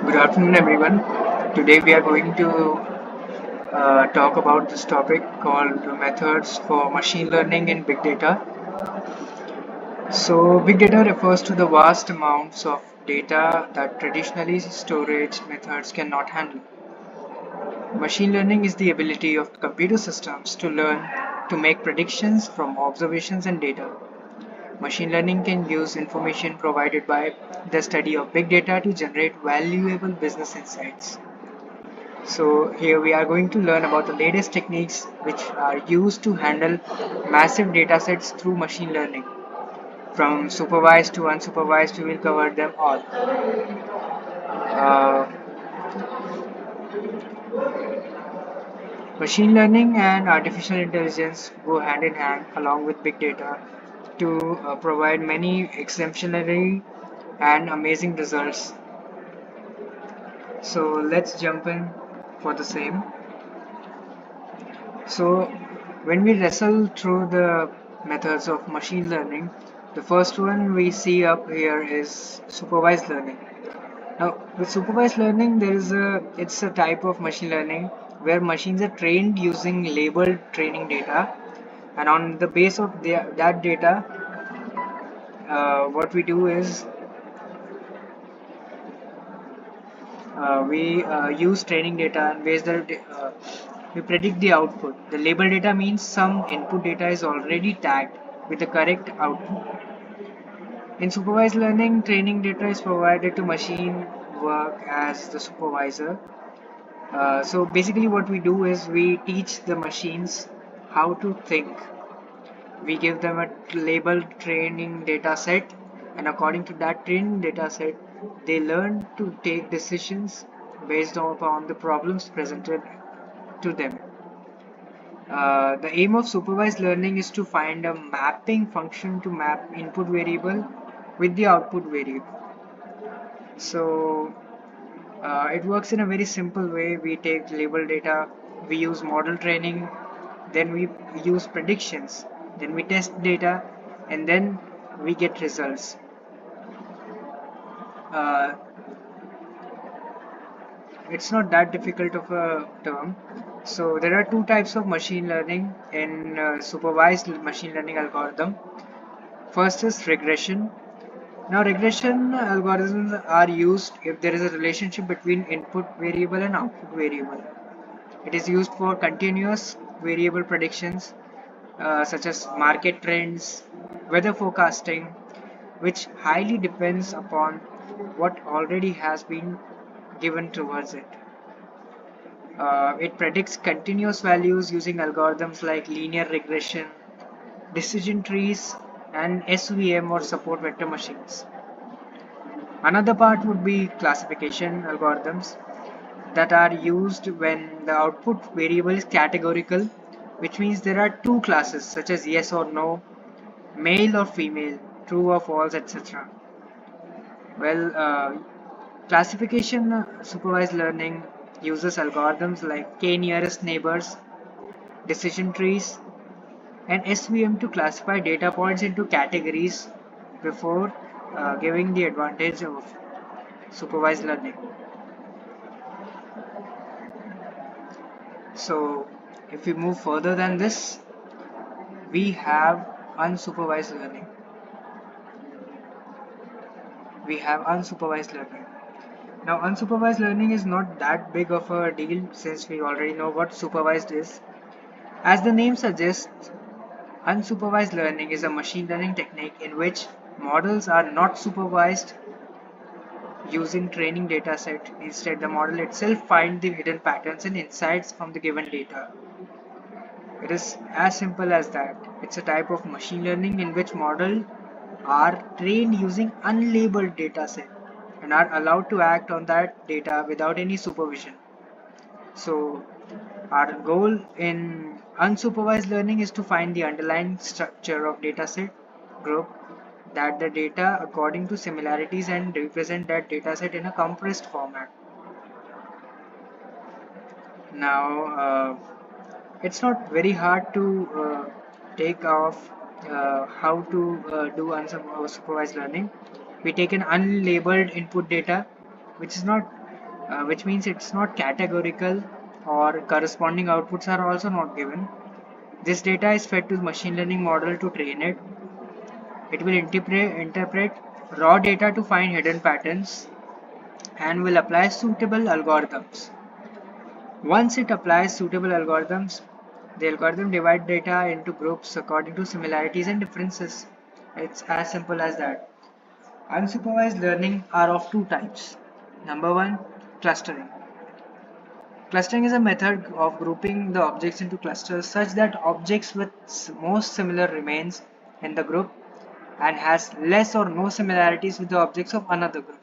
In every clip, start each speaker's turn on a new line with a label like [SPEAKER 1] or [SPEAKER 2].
[SPEAKER 1] Good afternoon, everyone. Today we are going to talk about this topic called methods for machine learning in big data. So, big data refers to the vast amounts of data that traditionally storage methods cannot handle. Machine learning is the ability of computer systems to learn to make predictions from observations and data. Machine learning can use information provided by the study of big data to generate valuable business insights. So here we are going to learn about the latest techniques which are used to handle massive data sets through machine learning. From supervised to unsupervised, we will cover them all. Uh, Machine learning and artificial intelligence go hand in hand along with big data to provide many exemplary and amazing results. So let's jump in for the same. So, when we wrestle through the methods of machine learning, the first one we see up here is supervised learning. Now, with supervised learning, it's a type of machine learning where machines are trained using labeled training data, and on the base of that data, what we do is we use training data and we predict the output. The label data means some input data is already tagged with the correct output. In supervised learning, training data is provided to machine work as the supervisor. So basically, what we do is we teach the machines how to think. We give them a labeled training data set, and according to that training data set, they learn to take decisions based upon the problems presented to them. The aim of supervised learning is to find a mapping function to map input variable with the output variable. So it works in a very simple way. We take label data, we use model training, then we use predictions, then we test data, and then we get results. Uh, it's not that difficult of a term. So there are two types of machine learning in supervised machine learning algorithm. First is regression. Now regression algorithms are used if there is a relationship between input variable and output variable. It is used for continuous variable predictions such as market trends, weather forecasting, which highly depends upon what already has been given towards it. It predicts continuous values using algorithms like linear regression, decision trees, and SVM or support vector machines. Another part would be classification algorithms that are used when the output variable is categorical, which means there are two classes such as yes or no, male or female, true or false, etc. Well, classification supervised learning uses algorithms like k nearest neighbors, decision trees, and SVM to classify data points into categories before giving the advantage of supervised learning. So, if we move further than this, we have unsupervised learning. We have unsupervised learning. Now, unsupervised learning is not that big of a deal since we already know what supervised is. As the name suggests, unsupervised learning is a machine learning technique in which models are not supervised using training data set. Instead, the model itself finds the hidden patterns and insights from the given data. It is as simple as that. It's a type of machine learning in which models are trained using unlabeled data set and are allowed to act on that data without any supervision. So our goal in unsupervised learning is to find the underlying structure of dataset group that the data according to similarities and represent that dataset in a compressed format. Now, it's not very hard to take off how to do unsupervised learning. We take an unlabeled input data, which is not which means it's not categorical, or corresponding outputs are also not given. This data is fed to the machine learning model to train it. It will interpret raw data to find hidden patterns and will apply suitable algorithms. Once it applies suitable algorithms, the algorithm divides data into groups according to similarities and differences. It's as simple as that. Unsupervised learning are of two types. Number one, clustering. Clustering is a method of grouping the objects into clusters such that objects with most similar remains in the group and has less or no similarities with the objects of another group.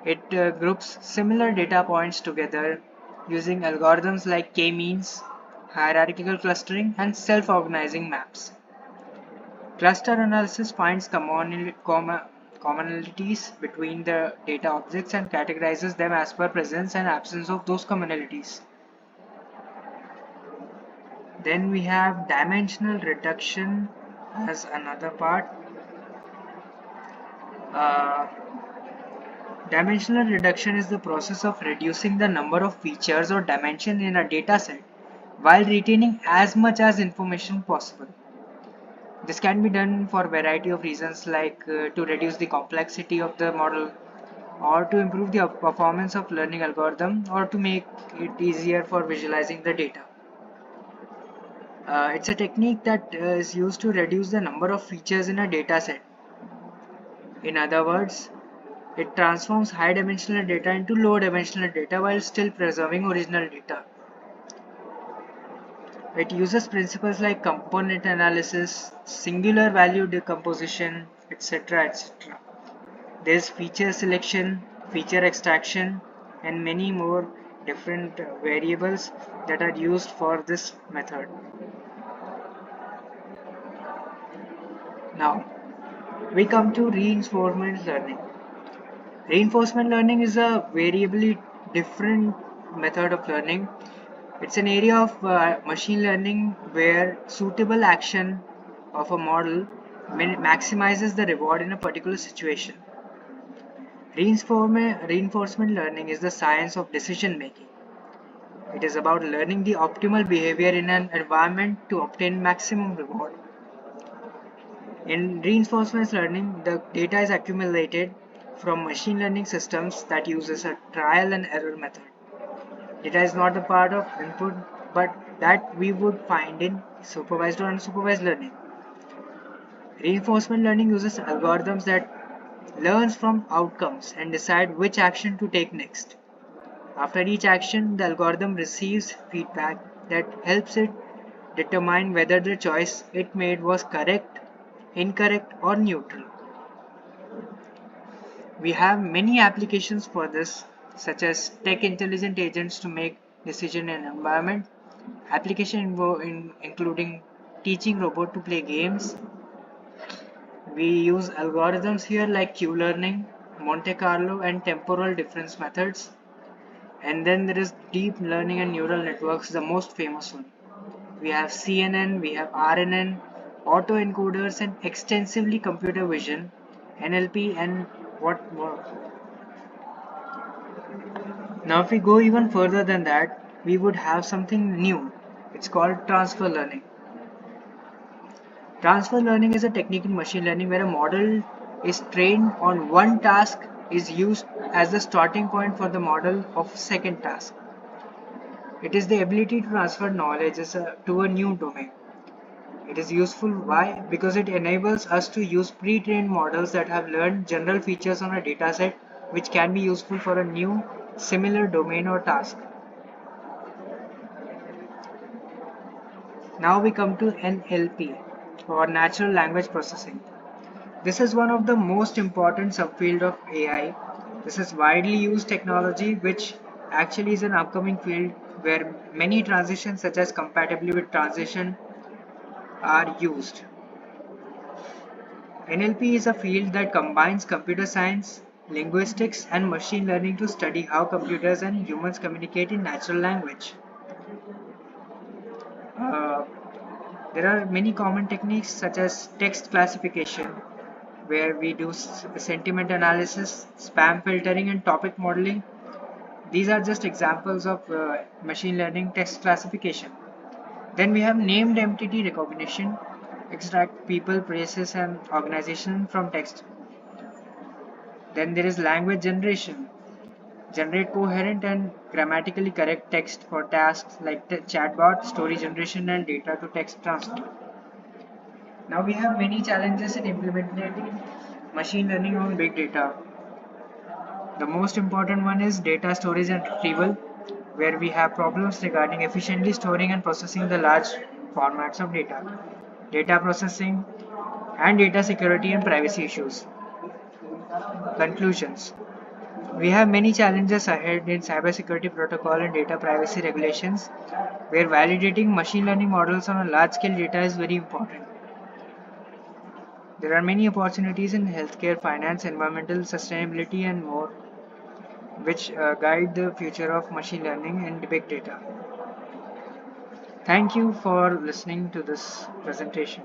[SPEAKER 1] It groups similar data points together using algorithms like k-means, hierarchical clustering, and self-organizing maps. Cluster analysis finds commonalities between the data objects and categorizes them as per presence and absence of those commonalities. Then we have dimensional reduction as another part. Uh, Dimensional reduction is the process of reducing the number of features or dimensions in a dataset while retaining as much as information possible. This can be done for a variety of reasons, like to reduce the complexity of the model, or to improve the performance of learning algorithm, or to make it easier for visualizing the data. It's a technique that is used to reduce the number of features in a dataset. In other words, it transforms high-dimensional data into low-dimensional data while still preserving original data. It uses principles like component analysis, singular value decomposition, etc. etc. There's feature selection, feature extraction, and many more different variables that are used for this method. Now, we come to reinforcement learning. Reinforcement learning is a variably different method of learning. It's an area of machine learning where suitable action of a model maximizes the reward in a particular situation. Reinforcement learning is the science of decision making. It is about learning the optimal behavior in an environment to obtain maximum reward. In reinforcement learning, the data is accumulated from machine learning systems that uses a trial and error method. Data is not a part of input, but that we would find in supervised or unsupervised learning. Reinforcement learning uses algorithms that learns from outcomes and decide which action to take next. After each action, the algorithm receives feedback that helps it determine whether the choice it made was correct, incorrect, or neutral. We have many applications for this, such as tech intelligent agents to make decisions in environment, application including teaching robot to play games. We use algorithms here like Q-learning, Monte Carlo, and temporal difference methods. And then there is deep learning and neural networks, the most famous one. We have CNN, we have RNN, autoencoders, and extensively computer vision, NLP, and what more. Now, if we go even further than that, we would have something new. It's called transfer learning. Transfer learning is a technique in machine learning where a model is trained on one task is used as the starting point for the model of second task. It is the ability to transfer knowledge to a new domain. It is useful. Why? Because it enables us to use pre-trained models that have learned general features on a dataset which can be useful for a new similar domain or task. Now we come to NLP, or natural language processing. This is one of the most important subfield of AI. This is widely used technology which actually is an upcoming field where many transitions such as compatibility with transition are used. NLP is a field that combines computer science, linguistics, and machine learning to study how computers and humans communicate in natural language. Uh, there are many common techniques such as text classification, where we do sentiment analysis, spam filtering, and topic modeling These are just examples of machine learning text classification. Then we have named entity recognition, extract people, places, and organization from text. Then there is language generation, generate coherent and grammatically correct text for tasks like chatbot, story generation, and data to text transfer. Now we have many challenges in implementing machine learning on big data. The most important one is data storage and retrieval, where we have problems regarding efficiently storing and processing the large formats of data, data processing, and data security and privacy issues. Conclusions. We have many challenges ahead in cybersecurity protocol and data privacy regulations, where validating machine learning models on a large scale data is very important. There are many opportunities in healthcare, finance, environmental sustainability, and more, which guide the future of machine learning and big data. Thank you for listening to this presentation.